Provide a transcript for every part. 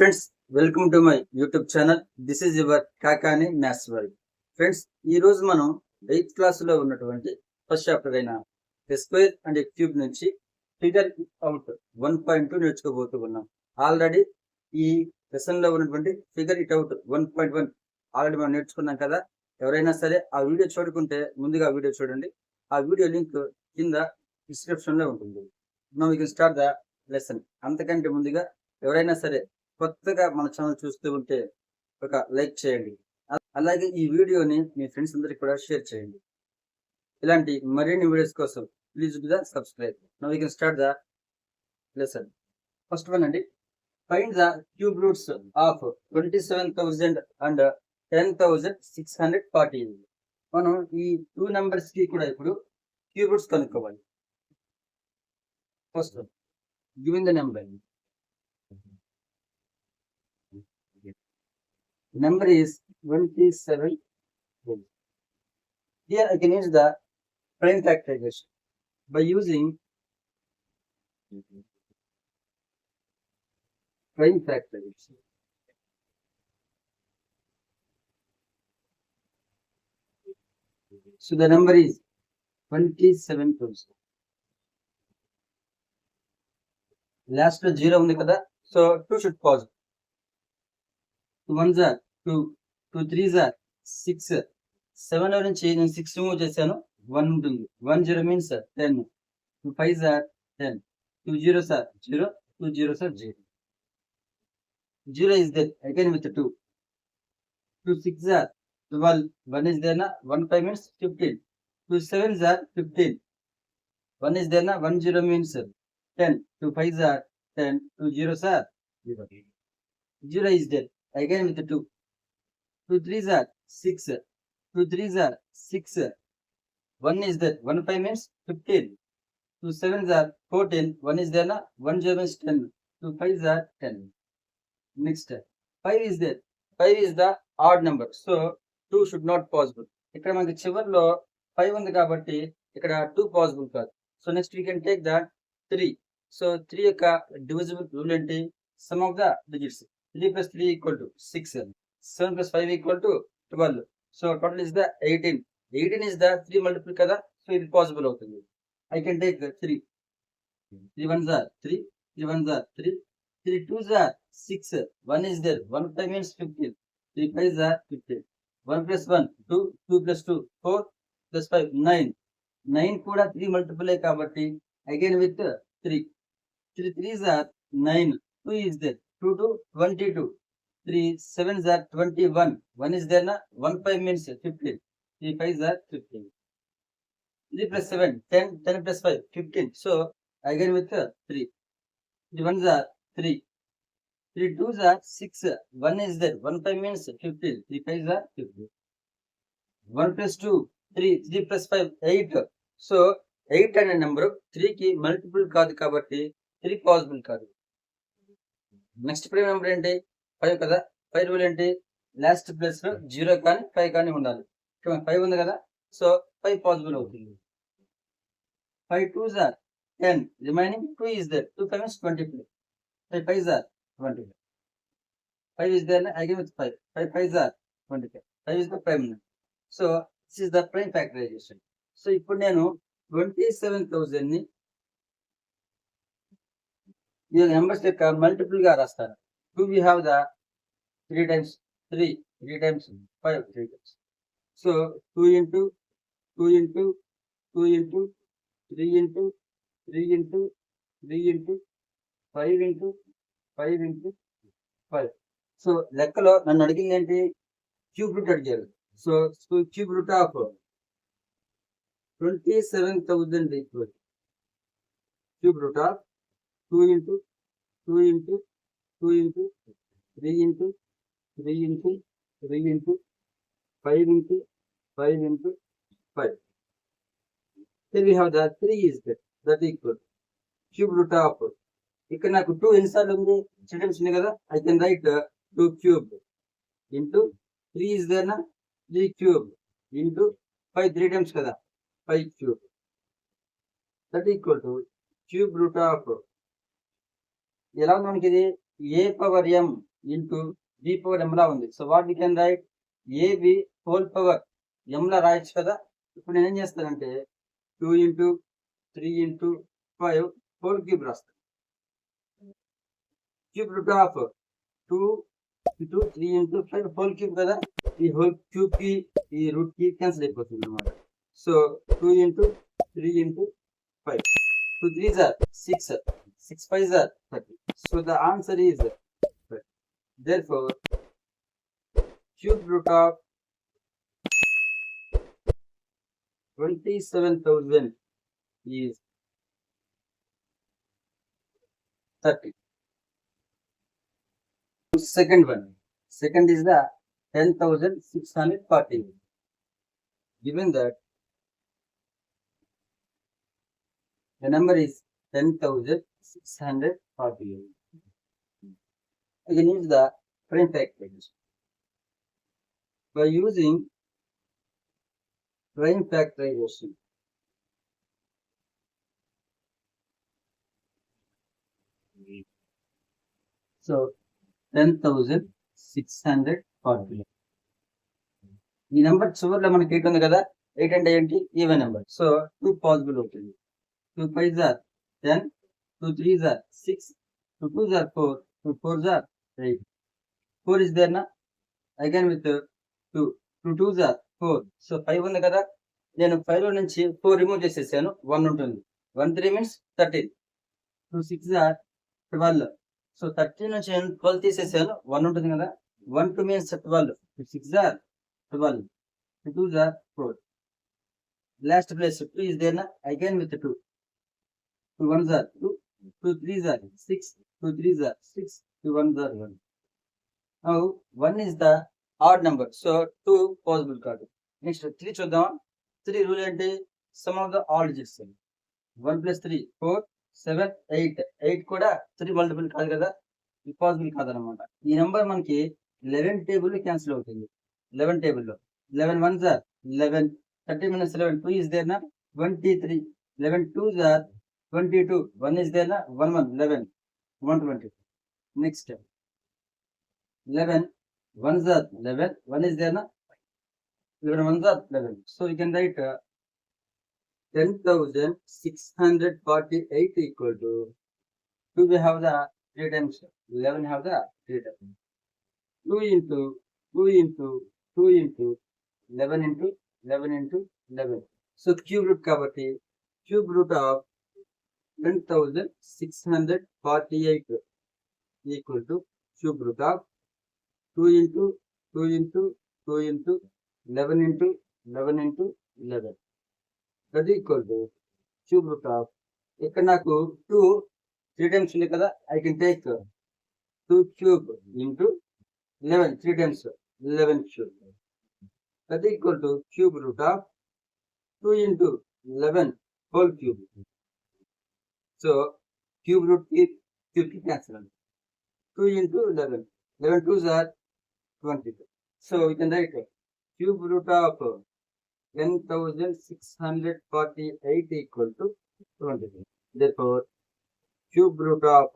Friends, welcome to my YouTube channel. This is your Kakani maths world. Friends, ఈ రోజు మనం 8th క్లాసులో ఉన్నటువంటి ఫస్ట్ చాప్టర్ అయిన స్క్వేర్ అండ్ క్యూబ్ నుంచి ఫిగర్ అవుట్ 1.2 నేర్చుకోబోతూ ఉన్నాం. ఆల్రెడీ ఈ లెసన్ లో ఉన్నటువంటి ఫిగర్ ఇట్ అవుట్ 1.1 ఆల్రెడీ మనం నేర్చుకున్నాం కదా. ఎవరైనా సరే ఆ వీడియో చూడకుంటే ముందుగా ఆ వీడియో చూడండి. ఆ వీడియో లింక్ కింద డిస్క్రిప్షన్ లో ఉంటుంది. Now we can start the lesson. అంతకంటే ముందుగా ఎవరైనా సరే కొత్తగా మన ఛానల్ చూస్తూ ఉంటే ఒక లైక్ చేయండి. అలాగే ఈ వీడియోని మీ ఫ్రెండ్స్ అందరికి కూడా షేర్ చేయండి. ఇలాంటి మరిన్ని వీడియోస్ కోసం please do the subscribe. Now we can start the lesson. First one అండి, find the cube roots of 27,000 and 10,640. మనం ఈ టూ నెంబర్స్ కి కూడా ఇప్పుడు క్యూబ్ రూట్స్ కనుక్కోవాలి. First given the number. Number is 27. Here I can use the prime factorization by using prime factorization. So the number is 27,000. Last 0 ఉంది కదా, so 2 should pause. 2 1s are 2, 2 3s are 6, 7 నుంచి నేను 6 move చేశాను, 1 ఉంటుంది. 1 0 means 10, 2 5s are 10, 2 0s are 0, 2 0s are 0. 0 is there again with 2, 2 6s are 12, 1 is there na, 1 5 means 15, 2 7s are 15, 1 is there na, 1 0 means 10, 2 5s are 10, 2 0s are 0. 0 is there again with 2, 2 3s are 6, 2 3s are 6, 1 is there, 1 5 means 15, 2 7s are 14, 1 is there na, 1 0 means 10, 2 5s are 10. Next 5 is there, 5 is the odd number, so 2 should not possible. ఇక్కడ మనకి చివర్లో 5 ఉంది కాబట్టి ఇక్కడ 2 possible కాదు. So next we can take the 3. So 3 యొక్క divisible rule ఏంటి? Some of the digits. 3 plus 3 equal to 6, 7 plus 5 equal to 12. So total is the 18. 18 is the 3 multiple kada, so it possible అవుతుంది. I can take the 3. 3 1s are 3, 3 1s are 3, 3 2s are 6, 1 is there, 1 5 means 15, 3 5s are 15, 1 plus 1 2, 2 plus 2 4 plus 5 9. 9 కూడా 3 multiple కాబట్టి again with 3. 3 3s are 9, 2 is there, 2 to 22, 3 7s are 21, 1 is there na, 1 5 means 15, 3 5s are 15, 3 plus 7 10, 10 plus 5 15. So again with 3, 3 1s are 3, 3 2s are 6, 1 is there, 1 5 means 15, 3 5s are 15, 1 plus 2 3, 3 plus 5 8. So 8 అనే number 3 కి multiple కాదు కాబట్టి 3 possible కాదు. Next prime number ఏంటి? 5 కదా. 5 rule ఏంటి? Last place లో 0 కానీ 5 కానీ ఉండాలి. 5 ఉంది కదా, సో 5 పాసిబుల్ అవుతుంది. 5 2s are 10, remaining 2 is there, 2 5 is 25, 5 5s are 25, 5 is there again with 5, 5 5s are 25, 5 is the prime number. So this is the prime factorization. So ఇప్పుడు నేను 27,000 ని ఈ నెంబర్స్ యొక్క మల్టిపుల్ గా రాస్తాను. 2 we have the 3 times 3, 3 times 5, 3 times. So 2 into 2 into 2 into 3 into 3 into 3 into 5 into 5 into 5. So లెక్కలో నన్ను అడిగింది ఏంటి? క్యూబ్ రూట్ అడిగారు. So cube root of 27,000 equal cube root of 2 into 2 into 2 into 3 into 3 into 3 into 5 into 5 into 5. Then we have the 3 is there, that equal cube root of, ఇక్కడ నాకు 2 ఎన్నిసార్లు ఉంది? 3 times ఉంది కదా, I can write 2 cube into 3 is there na, 3 cube into 5 3 times కదా, 5 cube, that equal to cube root of ఎలా ఉంది మనకి ఇది? a power m into b power m లా ఉంది. So what we can write ab whole పవర్ m లా రాయొచ్చు కదా. ఇప్పుడు నేను ఏం చేస్తానంటే 2 into 3 into 5 హోల్ క్యూబ్ రాస్తాను. Cube root of 2 into 3 into 5 whole cube కదా. ఈ హోల్ క్యూబ్ కి ఈ రూట్ కి క్యాన్సిల్ అయిపోతుంది అనమాట. So 2 into 3 into 5. 2 3s are 6. 6 5s are 30. So the answer is 30. Therefore, cube root of 27,000 is 30. Second one. Second is the 10,640. Given that the number is 10,648. You can use the prime factorization. By using prime factorization, so 10,640. ఈ number చివరిలో మనకి 8 ఉంది కదా. 8 అంటే ఏంటి? Even number. So 2 possible అవుతుంది. 2 5s are 10, 2 3s are 6, 2 2s are 4, 2 4s are 8. 4 is there na? Again with 2, 2 2s are 4. So 5 ఉంది కదా. నేను 5 లో నుంచి 4 రిమూవ్ చేసేసాను. 1 ఉంటుంది. 1 3 means 13. 2 6s are 12. సో 13 నుంచి 12 తీసేసాను. 1 ఉంటుంది కదా. 1 2 means 12. 2 6s are 12. 2 2s are 4. Last place 2 is there na. Again with 2. 2 1s are 2. 2 3s are 6. 2 3s are 6. 2 1s are 1. Now 1 is the odd number. So 2 possible కాదు. Next 3 చూద్దాం. 3 rule ఏంటి? Sum of the all digits. 1 plus 3 4 7 8. 8 కూడా 3 multiple కాదు కదా. Possible కాదనమాట. ఈ number మనకి 11 table cancel అవుతుంది. 11 టేబుల్లో 11 1s are 11. 30 minus 11 2 is there na. 23. 11 2s are 22. 1 is there na. 1 1 11. 120. Next 11 1s are 11. 1 is there na. 11 1s are 11. So you can write 10,648 equal to 2 we have the 3 times 11 have the 3 times 2 into 2 into 2 into 11 into 11 into 11. So cube root kabatti cube root of 10,648 equal to cube root of 2 into 2 into 2 into 11 into 11 into 11. That is equal to cube root of ఇక్కడ నాకు 2 3 times ఉంది కదా. I can take 2 cube into 11 3 times 11 cube. That is equal to cube root of 2 into 11 whole cube. So cube root is cube cancel. 2 into 11. 11 2s are 22. So we can write cube root of 10,648 equal to 22. Therefore cube root of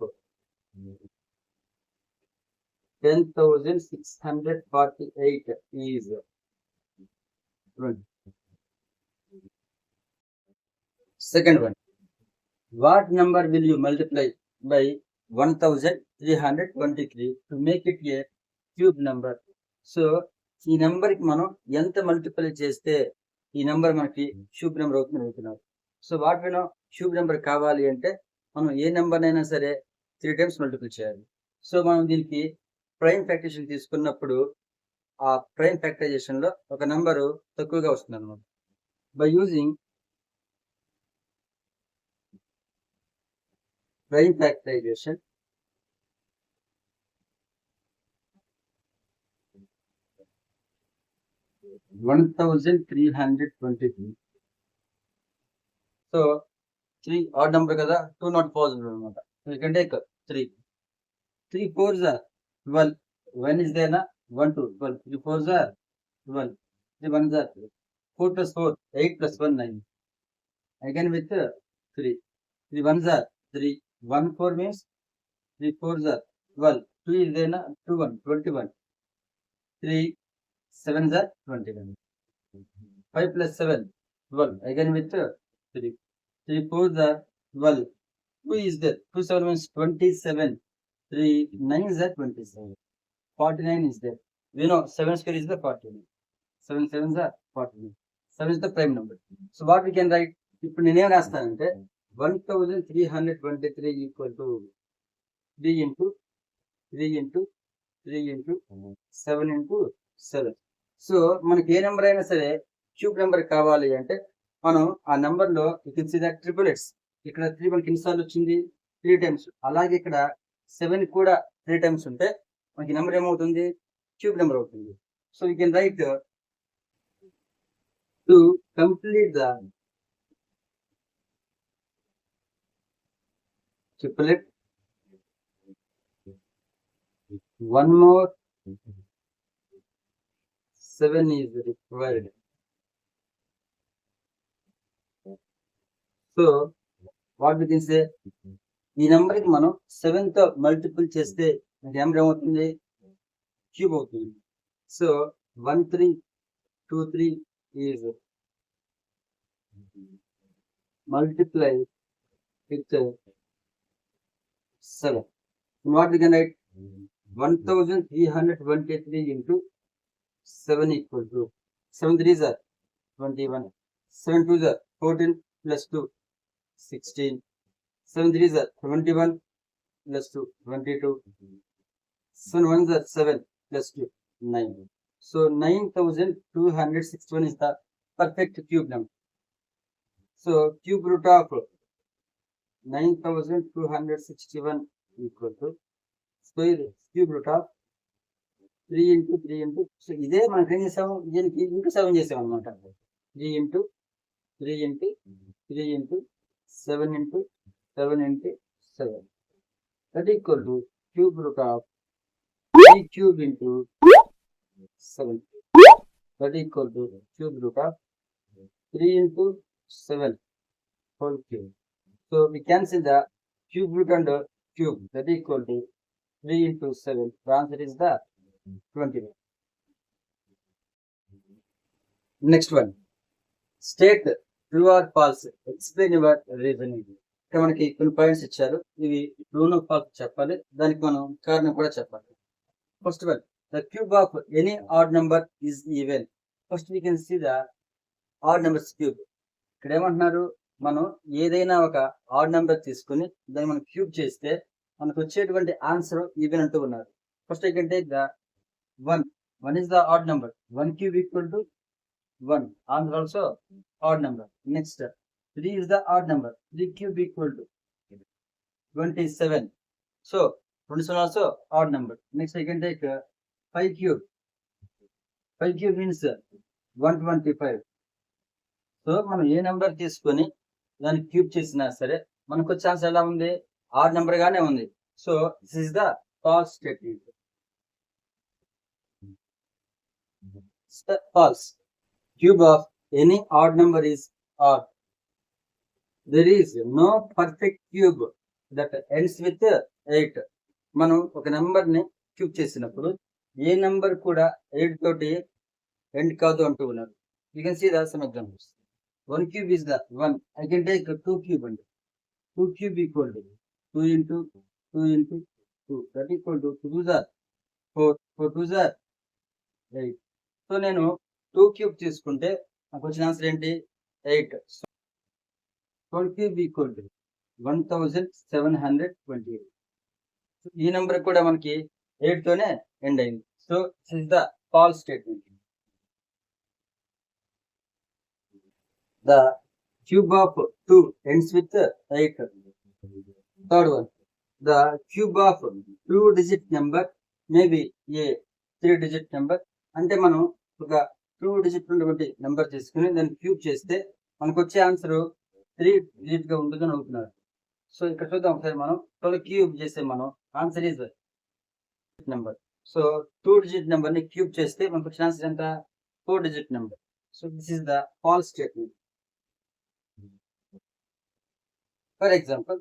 10,648 is 20. Second one. What number will you multiply by 1323 to make it a cube number? So ఈ number కి మనం ఎంత multiply చేస్తే ఈ number మనకి cube number అవుతుంది అనుకున్నాం. So what వినో cube number కావాలి అంటే మనం ఏ నెంబర్ అయినా సరే 3 times మల్టిప్లై చేయాలి. సో మనం దీనికి ప్రైమ్ ఫ్యాక్టరైజేషన్ తీసుకున్నప్పుడు ఆ ప్రైమ్ ఫ్యాక్టరైజేషన్ లో ఒక నెంబరు తక్కువగా వస్తుంది అనమాట. By using prime factorization 1323. So 3 odd number కదా. 2 నాట్ పాసిబుల్ అనమాట. You can take 3. 3 4s are 12. 1 is there na. 1 2 12. 3 4s are 12. 3 1s are 3. 4 plus 4 8 plus 1 9. Again with 3. 3 1s are 3. 1 4 means 3 4s are 12. 2 ఇదేనా 2 1 21 3 7s are 21 5 plus 7 12 again with 3 3 4s are 12 2 is there 2 7 means 27 3 9s are 27 49 is there we know 7 square is the 49 7 sevens are 49 7 is the prime number so what we can write ఇప్పుడు నేనేం రాస్తానంటే 1323 equal to 3 into 3 into 3 into 7 into 7 so మనకి ఏ number అయినా సరే cube number కావాలి అంటే మనం ఆ number లో యూ సీ దట్ ట్రిపుల్ ఎట్స్ ఇక్కడ 3 మనకి ఎన్నిసార్లు వచ్చింది 3 టైమ్స్ అలాగే ఇక్కడ 7 కూడా 3 టైమ్స్ ఉంటే మనకి నెంబర్ ఏమవుతుంది క్యూబ్ నెంబర్ అవుతుంది so you can right to complete the triplet one more 7 is required so what we can say ఈ నెంబర్ కి మనం 7 తో మల్టిపుల్ చేస్తే నెంబర్ ఏమవుతుంది క్యూబ్ అవుతుంది so 1323 is multiply with 7 what we can write 1323 into 7 equal to 7 3s are 21 7 2s are 14 plus 2 16 7 3s are 21 plus 2 22 7 1s are 7 plus 2 9 so 9261 is the perfect cube number so cube root of 9261 equal to square cube root of 3 into 3 into so ఇదే మనకి ఏం చేసాము దీనికి ఇంకా 7 చేసాం అన్నమాట 3 into 3 into 3 into 7 into 7 into 7 that equal to cube root of 3 cube into 7 that equal to cube root of 3 into 7 whole cube so we cancel the cube root and cube that equal to 3 into 7 the answer is the 21 next one state true or false explain your reasoning ఇక్కడ మనకి కొన్ని points ఇచ్చారు ఇవి true no falls చెప్పాలి దానికి మనం కారణం కూడా చెప్పాలి first one the cube of any odd number is even first we can see the odd numbers cube ఇక్కడ ఏమంటున్నారు మనం ఏదైనా ఒక ఆడ్ నెంబర్ తీసుకుని దాన్ని మనం క్యూబ్ చేస్తే మనకు వచ్చేటువంటి ఆన్సర్ ఈవెన్ అంటూ ఉన్నారు first I can take the 1 is the odd number 1 cube equal to 1 answer also odd number next 3 is the odd number 3 cube equal to 27 so 27 also odd number next I can take 5 cube means 125 so మనం ఏ number తీసుకొని దాన్ని cube చేసినా సరే మనకు వచ్చే answer ఎలా ఉంది odd number గానే ఉంది so this is the false statement false cube of any odd number is odd there is no perfect cube that ends with 8 మనం ఒక నెంబర్ ని క్యూబ్ చేసినప్పుడు ఏ నెంబర్ కూడా 8 తోటి ఎండ్ కాదు అంటూ ఉన్నారు you can see the some examples 1 cube is the 1 I can take 2 cube and 2 cube equal to 2 into 2 into 2 that equal to 2 is 4 4 2 is 8 so నేను 2 క్యూబ్ తీసుకుంటే నాకు వచ్చిన ఆన్సర్ ఏంటి 8 సో 12 క్యూబ్ ఈక్వల్ టు 1728 ఈ number కూడా మనకి 8 తోనే end అయింది so this is the false statement the cube of 2 ends with 8 third one the cube of 2 digit number maybe A 3 digit number అంటే మనం ఒక 2 digit ఉన్నటువంటి నెంబర్ తీసుకుని దాన్ని క్యూబ్ చేస్తే మనకు వచ్చే ఆన్సర్ 3 digit గా ఉంటుందని అనుకున్నారు సో ఇక్కడ చూద్దాం ఒకసారి మనం 12 క్యూబ్ చేస్తే మనం answer is number so 2 digit number ని క్యూబ్ చేస్తే మనకు వచ్చిన ఆన్సర్ ఎంత 4 digit number so this is the false statement for example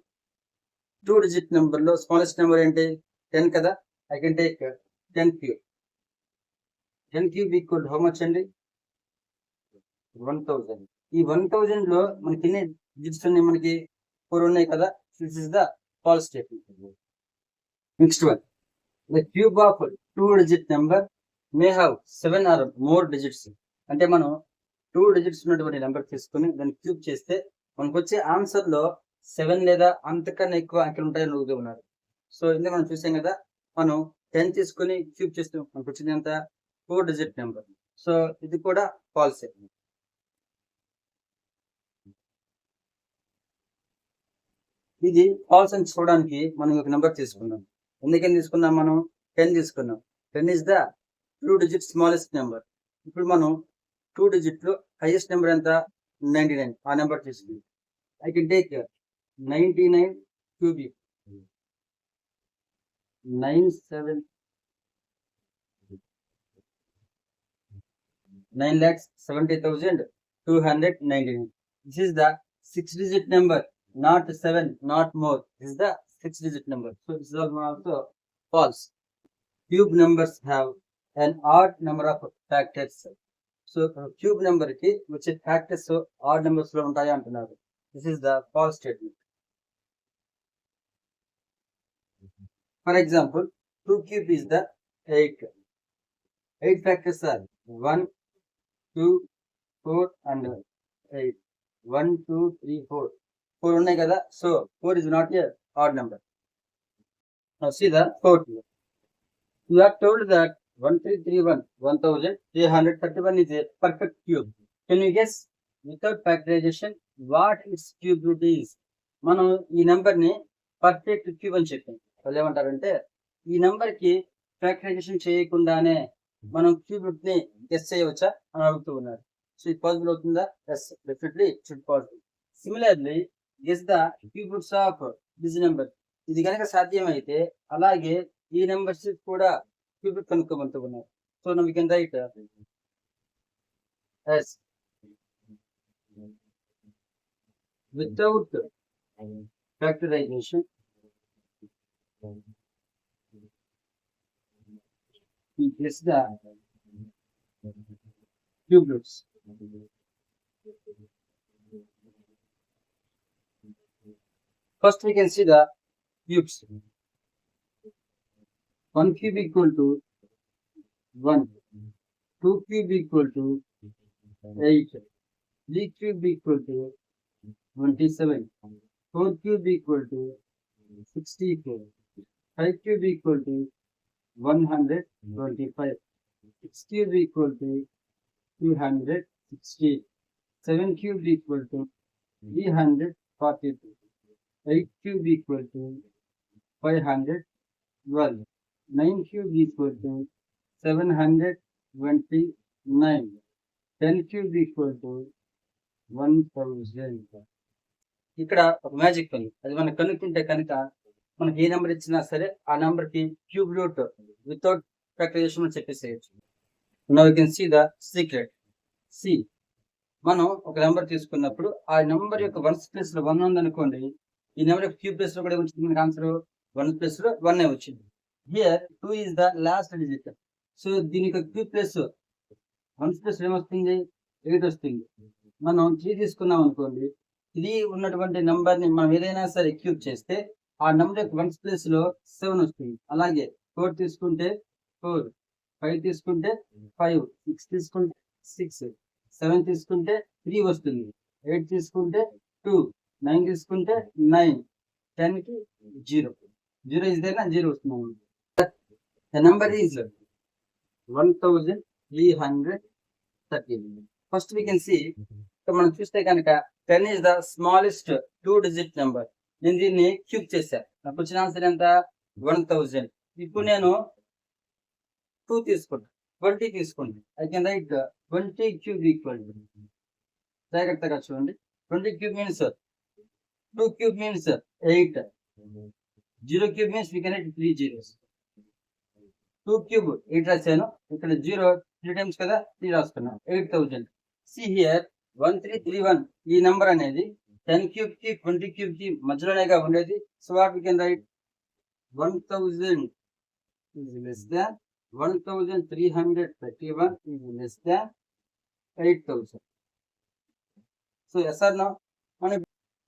2 digit number లో స్మాలెస్ట్ నెంబర్ ఏంటి 10 కదా I can take 10 cube. 10 cube equal to how much అండి? 1000. ఈ 1000 లో మనకి ఎన్ని డిజిట్స్ ఉన్నాయి? మనకి 4 ఉన్నాయి కదా. This is the false statement. Next one, the cube of 2 digit number may have 7 or more digits. అంటే మనం 2 digits ఉన్నటువంటి నెంబర్ తీసుకుని దాన్ని క్యూబ్ చేస్తే మనకు వచ్చే ఆన్సర్ లో 7 లేదా అంతకన్నా ఎక్కువ అంకెలు ఉంటాయని అడుగుతూ ఉన్నారు. సో ఇందులో మనం చూసాం కదా, మనం 10 తీసుకుని క్యూబ్ చేస్తే మనకు వచ్చింది ఎంత? 4 digit నెంబర్. సో ఇది కూడా ఫాల్స్. ఇది ఫాల్స్ అని చూడడానికి మనం ఒక నెంబర్ తీసుకున్నాం. ఎందుకని తీసుకున్నాం? మనం 10 తీసుకున్నాం. 10 is the 2 digit smallest number. ఇప్పుడు మనం 2 digit లో హైయెస్ట్ నెంబర్ ఎంత? 99. ఆ నెంబర్ తీసుకుంది. I can take 99 cubic. 9,70,299. This is the 6 digit number, not 7, not more. This is the 6 digit number. So this is also false. Cube numbers have an odd number of factors. So cube number ki which factors odd numbers lo untayi antunnaru. This is the false statement. For example, 2 cube is the 8. 8 factors are 1, 2, 4 and 8. 1, 2, 3, 4. 4 ఉన్నాయి కదా. So 4 is not a odd number. Now see the fourth. You are told that 1331 1331 is a perfect cube. Can you guess without factorization what its cube root is? మనం ఈ number ని perfect cube అని చెప్పాం. వాళ్ళు ఏమంటారంటే ఈ number కి factorisation చేయకుండానే మనం క్యూబ్ రూట్ ని గెస్ చేయవచ్చా అని అడుగుతూ ఉన్నారు. సో ఇది పాసిబుల్ అవుతుందా? Yes, definitely it should possible. Similarly guess the cube roots of this number. ఇది కనుక సాధ్యమైతే అలాగే ఈ నెంబర్స్ కూడా క్యూబ్ రూట్ కనుక్కోమంటూ ఉన్నారు. So now we can write yes without factorization we guess the cube roots. First we can see the cubes. 1 cube equal to 1, 2 cube equal to 8, 3 cube equal to 27, 4 cube equal to 64, 5 cube equal to 125, 6 cube equal to 260, 7 cube equal to 342, 8 cube equal to 512, 9 cube equal to 729, 10 cube equal to 1000. ఇక్కడ ఒక magic ఉంది. అది మనం కనుక్కుంటే కనుక మనకి ఏ number ఇచ్చినా సరే ఆ నెంబర్ కి క్యూబ్ రూట్ వితౌట్ ఫ్యాక్టరైజేషన్ చెప్పేసేయచ్చు. Now you can see the secret. సి, మనం ఒక నెంబర్ తీసుకున్నప్పుడు ఆ నెంబర్ యొక్క 1's ప్లేస్ లో 1 ఉంది అనుకోండి, ఈ నెంబర్ యొక్క క్యూబ్ ప్లేస్ లో కూడా వచ్చింది మనకి ఆన్సర్ 1 ప్లేస్ లో 1 వచ్చింది. Here 2 is the last digit. So దీని యొక్క క్యూబ్ ప్లేస్ 1's ప్లేస్ ఏమొస్తుంది? 8 వస్తుంది. మనం 3 తీసుకున్నాం అనుకోండి, 3 ఉన్నటువంటి నెంబర్ ని మనం ఏదైనా సరే క్యూబ్ చేస్తే ఆ నెంబర్ యొక్క 1's ప్లేస్ లో 7 వస్తుంది. అలాగే 4 తీసుకుంటే 4, 5 తీసుకుంటే 5, 6 తీసుకుంటే 6, 7 తీసుకుంటే 3 వస్తుంది, 8 తీసుకుంటే 2, 9 తీసుకుంటే 9, 10 కి 0. 0 is there, 0 వస్తుంది. The number is 1313. First we can see, మనం చూస్తే కనుక 10 is the smallest 2 digit number. నేను దీన్ని క్యూబ్ చేశాను. నాకు వచ్చిన ఆన్సర్ ఎంత? 1000. ఇప్పుడు నేను 2 తీసుకుంటా, 20 తీసుకుంటా. I can write 20 cube equal to, జాగ్రత్తగా చూడండి, 20 cube means 2 cube means 8, 0 cube means we can write 3 zeros. 2 cube 8 రాశాను, ఇక్కడ 0 3 times కదా, 3 రాసుకున్నాను, 8000. See here 1331 ఈ నెంబర్ అనేది 10 cube కి 20 cube కి మధ్యలోనేగా ఉండేది. So what we can write 1000 is less than 1331 is less than 8000. So yes or no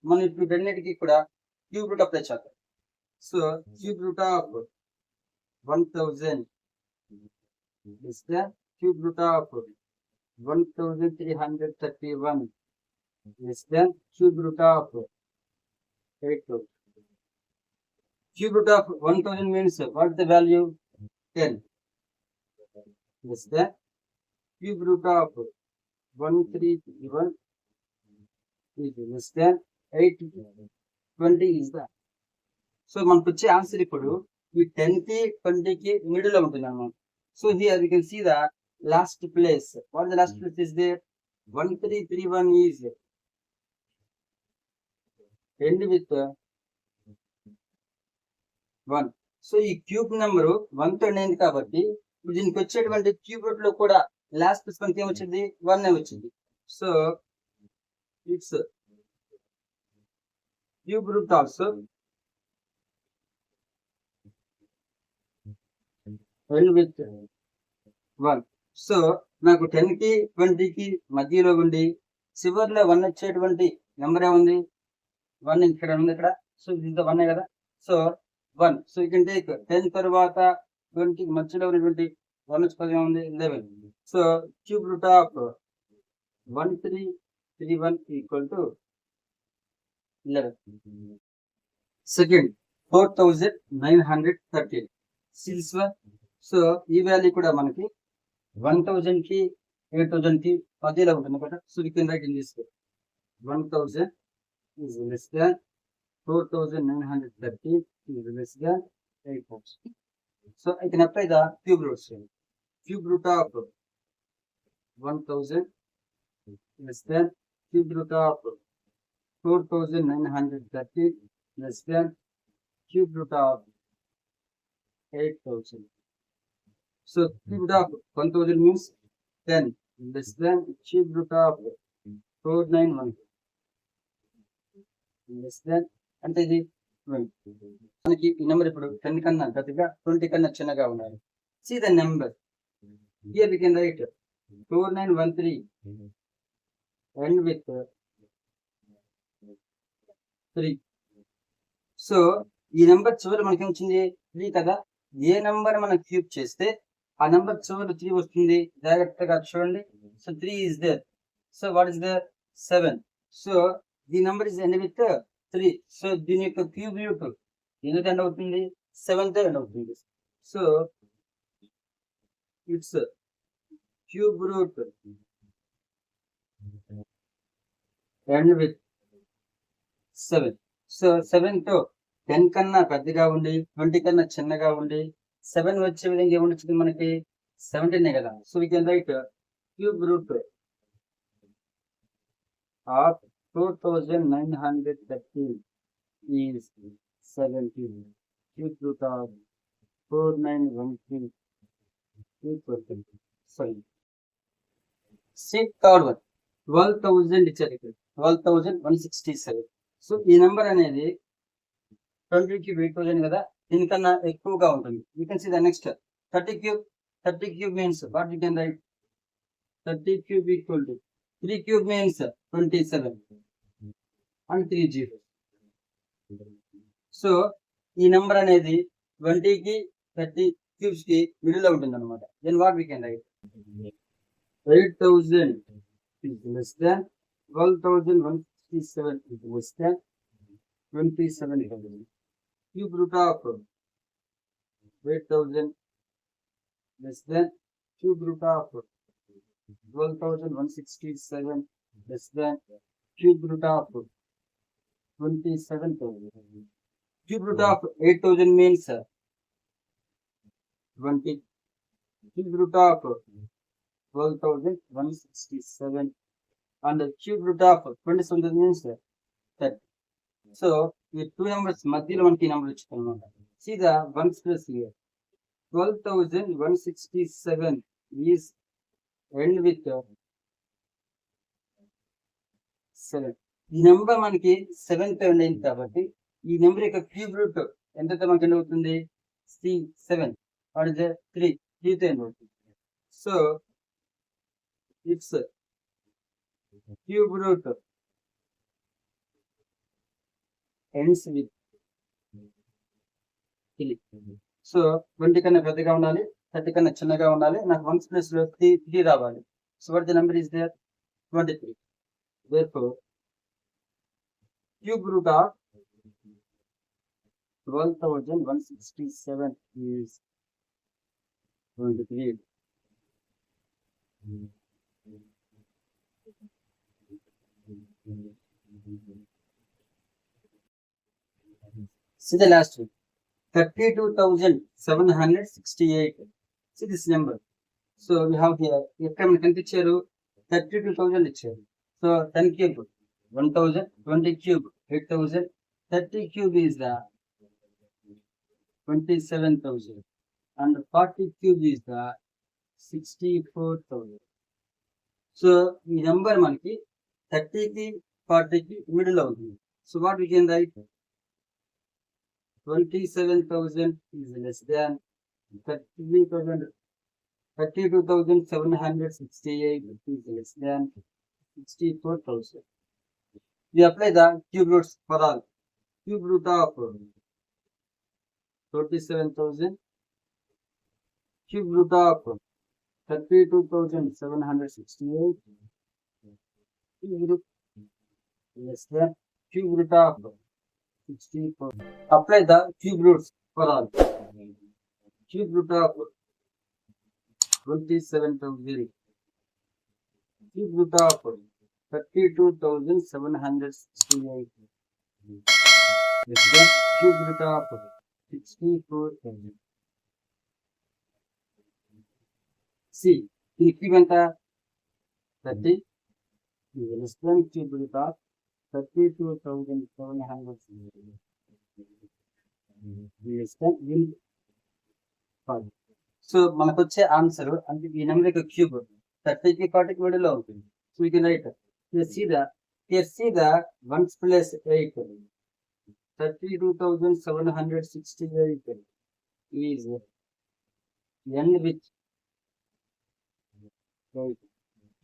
మనం ఇప్పుడు రెండింటికి కూడా క్యూబ్ రూట్ అప్లై చేద్దాం. So cube root of 1000 is the cube root of 1331 is the cube root of 8000. Cube root of 1000 means what is the value? 10 is the cube root of 1331 is less than 820 is the. So మనకు వచ్చే answer ఇప్పుడు ఈ 10 కి 20 కి middle లో ఉంటుంది అన్నమాట. So here we can see the last place. What the last place is there? 1331 is end with 1. So ఈ క్యూబ్ నెంబర్ 1 తో ఎండ్ కాబట్టి ఇప్పుడు దీనికి వచ్చేటువంటి క్యూబ్ రూట్ లో కూడా లాస్ట్ ప్లేస్ మనకి ఏమొచ్చింది? 1 వచ్చింది. So it's cube root also end with 1. So నాకు 10 కి 20 కి మధ్యలో ఉండి చివరిలో 1 వచ్చేటువంటి నెంబర్ ఏముంది? 1 ఇక్కడ ఉంది ఇక్కడ. సో ఇది 1 కదా. So 1. So you can take 10 తర్వాత 20 మధ్యలో ఉన్నటువంటి 1 వచ్చే పదం ఏముంది? 11. So cube root of 1331 equal to 11. Second 4913 సిల్స్. So ఈ వాల్యూ కూడా మనకి 1000 కి 8000 కి మధ్యలో ఉంటుంది కదా. So we can right in this 1000 is less than 4930 is less than 8000. So I can apply the cube roots. Cube root of 1000 less than cube root of 4930 less than cube root of 8000. So cube root of 1000 means 10 less than cube root of 491 less than అంటే ఇది 20. మనకి ఈ number ఇప్పుడు 10 కన్నా పెద్దగా 20 కన్నా చిన్నగా ఉండాలి. See the number. Here we can write 4913 end with 3. So ఈ నెంబర్ చివరి మనకి వచ్చింది 3 కదా. ఏ నెంబర్ మనం క్యూబ్ చేస్తే ఆ నెంబర్ చివరి 3 వస్తుంది. జాగ్రత్తగా చూడండి. So 3 is there. So what is there? 7. So the number is end with 3. So దీని యొక్క క్యూబ్ రూట్ ఎందుకు ఎండ్ అవుతుంది? 7 తో ఎండ్ అవుతుంది. So it's cube root end with 7. So 7 తో 10 కన్నా పెద్దగా ఉండి 20 కన్నా చిన్నగా ఉండి 7 వచ్చే విధంగా ఏముంటుంది మనకి? 17 కదా. So we can right cube root of 4913 is 17. Cube root of 4913 equal to, sorry. See third one. 12,000 ఇచ్చారు ఇక్కడ. 12,167. సో ఈ నెంబర్ అనేది 20 క్యూబ్ 8,000 కదా. దీనికన్నా ఎక్కువగా ఉంటుంది. You can see the next 30 cube. 30 cube means what you can write? 30 cube equal to 3 cube means 27 and 3 zeros. So ఈ number అనేది 20 కి 30 క్యూబ్స్ కి మిడిల్ లో ఉంటుంది అనమాట. Then what we can write? 8,000 is less than 12,167 is less than 27,000. Cube root of 8,000 less than cube root of 12,167 less than cube root of 27,000. Cube root of 8,000 means 20. Cube root of 12,167 and the cube root of 27 means 30. So with two numbers మధ్యలో మనకి number వచ్చింది అన్నమాట. See the ones place here. 12,167 is end with 7. ఈ number మనకి 7 తో end అయింది కాబట్టి ఈ నెంబర్ యొక్క క్యూబ్ రూట్ ఎంతతో మనకి ఎండ్ అవుతుంది? 7. What is there? 3. 3 to n. So it's cube root ends with 3. So 20 కన్నా పెద్దగా ఉండాలి, 30 కన్నా చిన్నగా ఉండాలి. నాకు 1's place లో 3 రావాలి. So what the number is there? 23. Therefore cube root of 12,167 is 23. See the last one. 32,768. See this number. So we have here, ఇక్కడ మనకి ఎంత ఇచ్చారు? 32,000 ఇచ్చారు. So 10 cube 1,000, 20 cube 8,000, 30 cube is the 27,000 and 40 cube is the 64,000. So ఈ number మనకి 30కి 40కి middle అవుతుంది. So what we can write? 27,000 is less than 32,768 is less than 64,000. We apply the cube roots for all. Cube root of 27,000, cube root of 32,768, cube root less than cube root of 64. Apply the cube roots for all. Cube root of 27,000, cube root of 32,768 less than cube root of 64,000. See, the cube anta 30 is less than cube root of 32,768 less than 5. So మనకు వచ్చే answer అంటే ఈ number యొక్క cube 30కి 40కి middle ఉంటుంది. So you can right here see the 1's place 8. 32,768 is n with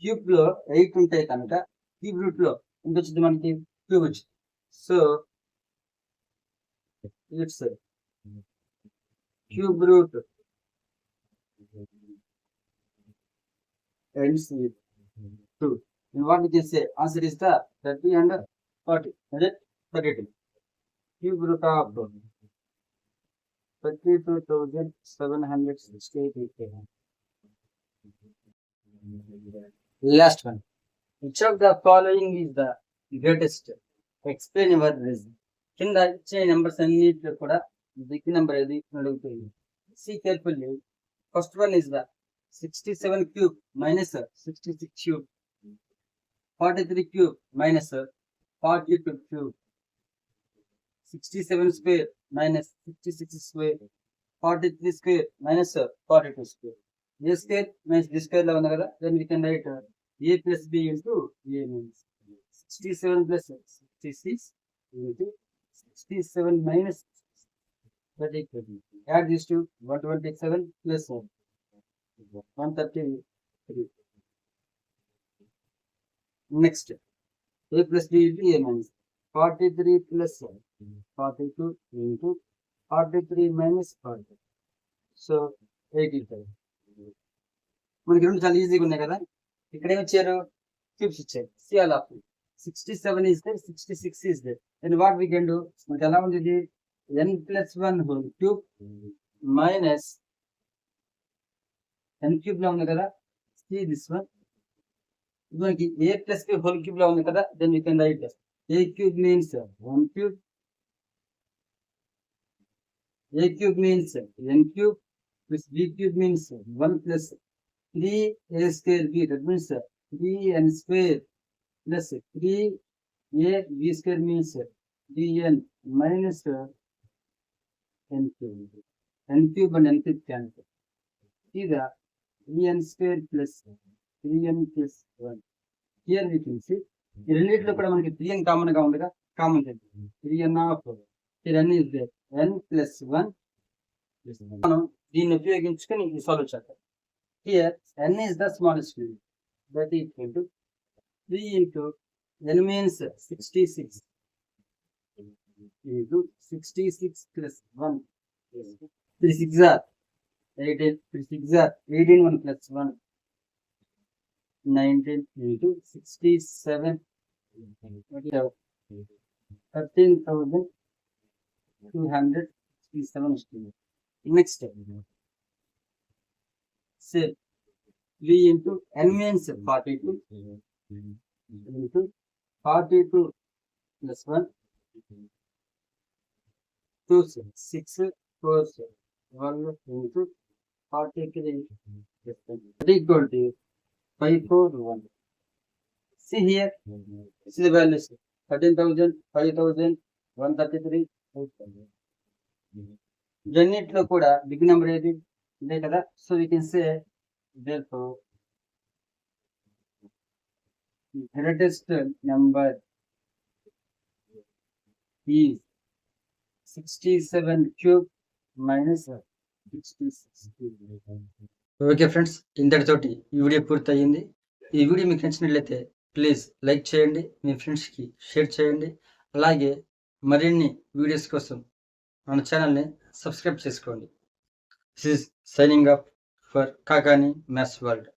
cube లో 8 ఉంటాయి కనుక cube root లో ఎంత వచ్చింది మనకి? క్యూబ్ వచ్చింది. So it's cube root ends with 2. And what we can say? Answer is the 30 and 40. Is it? 32. Cube root of 32,768. Last one. Which of the following is the greatest? Explain your reason. కింద ఇచ్చే numbers అన్నిటిలో కూడా big number ఏది అడుగుతుంది. See carefully. First one is the 67 cube minus 66 cube, 43 cube minus 42 cube, 67 square minus 66 square, 43 square minus 42 square. A square minus b square la undi kada, then we can write a plus b into a means 67 plus 66 into 67 minus 33. Add these two, 127 plus 133. Next, a plus b into a minus 43 plus 42 into 43 minus 40. So 85. మనకి రెండు చాలా ఈజీగా ఉన్నాయి కదా. ఇక్కడ ఏమిచ్చారు? Cubes ఇచ్చారు. See all of 67 is there, 66 is there. Then what we can do? మనకి ఎలా ఉంది ఇది? n plus 1 whole cube minus n cube లో ఉంది కదా. See this one. మనకి a plus b whole cube లో ఉంది కదా. Then we can write a cube means 1 cube. A cube means n cube. Plus b cube means 1 plus 3a square b. That means 3n square plus 3ab square means 3n minus n cube. N cube and n cube cancel. See the 3n square plus 3n plus 1. Here we can see ఈ రెండింటిలో కూడా మనకి 3n common గా ఉందిగా. Common 3n of here n is there, n plus 1 మనం దీన్ని ఉపయోగించుకొని ఇది సాల్వ్ చేద్దాం. Here n is the smallest value, that is equal to 3 into n means 66 into 66 plus 1. 3 6 are 18, 3 6 are 18, 1 plus 1, 19 into 67, 13,267. Next step. Say 3 into n means 42 into 42 plus 1, 2 6 4 1 into 43 plus 1 is equal to 541. See here, see the values 13,000, 5,000, 133. ఇవన్నిట్లో కూడా big number ఏది ఇదే కదా. So we can say therefore greatest number is 67 cube minus 66. Okay friends, ఇంతటితోటి ఈ video పూర్తయింది. ఈ video మీకు నచ్చినట్లయితే ప్లీజ్ లైక్ చేయండి, మీ ఫ్రెండ్స్కి షేర్ చేయండి. అలాగే మరిన్ని వీడియోస్ కోసం మన ఛానల్ని సబ్స్క్రైబ్ చేసుకోండి. This is signing off for Kakani maths world.